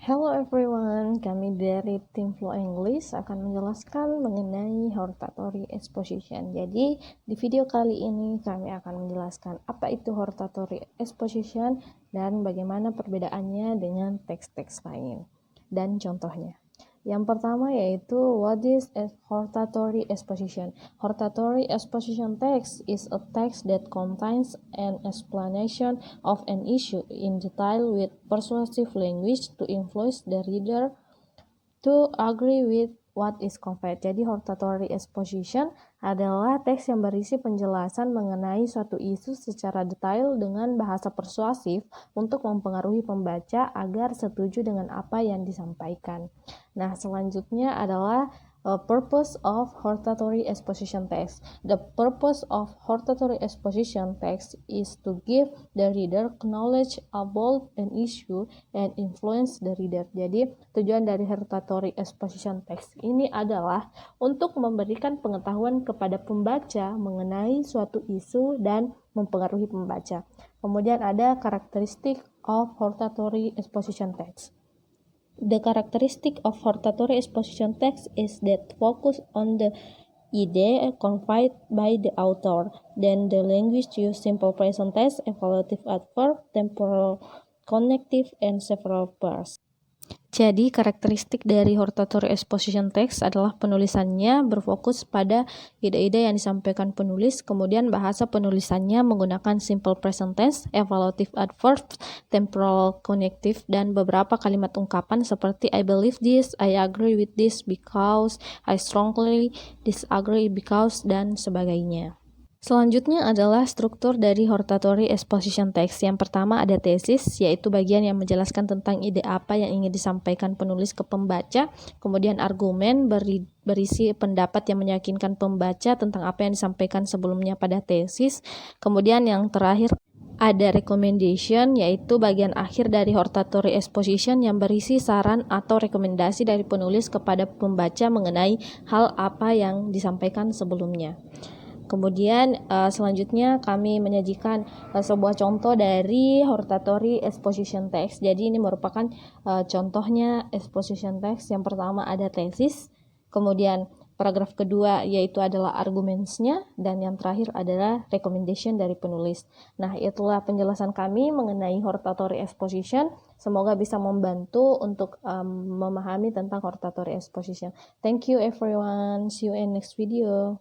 Hello everyone, kami dari tim Flow English akan menjelaskan mengenai hortatory exposition. Jadi, di video kali ini kami akan menjelaskan apa itu hortatory exposition dan bagaimana perbedaannya dengan teks-teks lain. Dan contohnya. Yang pertama yaitu what is a hortatory exposition? Hortatory exposition text is a text that contains an explanation of an issue in detail with persuasive language to influence the reader to agree with what is conveyed. Jadi hortatory exposition adalah teks yang berisi penjelasan mengenai suatu isu secara detail dengan bahasa persuasif untuk mempengaruhi pembaca agar setuju dengan apa yang disampaikan. Nah, selanjutnya adalah purpose of hortatory exposition text. The purpose of hortatory exposition text is to give the reader knowledge about an issue and influence the reader. Jadi, tujuan dari hortatory exposition text ini adalah untuk memberikan pengetahuan kepada pembaca mengenai suatu isu dan mempengaruhi pembaca. Kemudian ada characteristic of hortatory exposition text. The characteristic of hortatory exposition text is that focus on the idea conveyed by the author. Then the language use simple present tense, evaluative adverb, temporal connective, and several verbs. Jadi, karakteristik dari hortatory exposition text adalah penulisannya berfokus pada ide-ide yang disampaikan penulis, kemudian bahasa penulisannya menggunakan simple present tense, evaluative adverbs, temporal connective, dan beberapa kalimat ungkapan seperti I believe this, I agree with this because, I strongly disagree because, dan sebagainya. Selanjutnya adalah struktur dari hortatory exposition text. Yang pertama ada tesis, yaitu bagian yang menjelaskan tentang ide apa yang ingin disampaikan penulis ke pembaca. Kemudian argumen berisi pendapat yang meyakinkan pembaca tentang apa yang disampaikan sebelumnya pada tesis. Kemudian yang terakhir ada recommendation, yaitu bagian akhir dari hortatory exposition yang berisi saran atau rekomendasi dari penulis kepada pembaca mengenai hal apa yang disampaikan sebelumnya. Kemudian selanjutnya kami menyajikan sebuah contoh dari hortatory exposition text. Jadi ini merupakan contohnya exposition text. Yang pertama ada tesis, kemudian paragraf kedua yaitu adalah arguments-nya, dan yang terakhir adalah recommendation dari penulis. Nah, itulah penjelasan kami mengenai hortatory exposition. Semoga bisa membantu untuk memahami tentang hortatory exposition. Thank you everyone. See you in next video.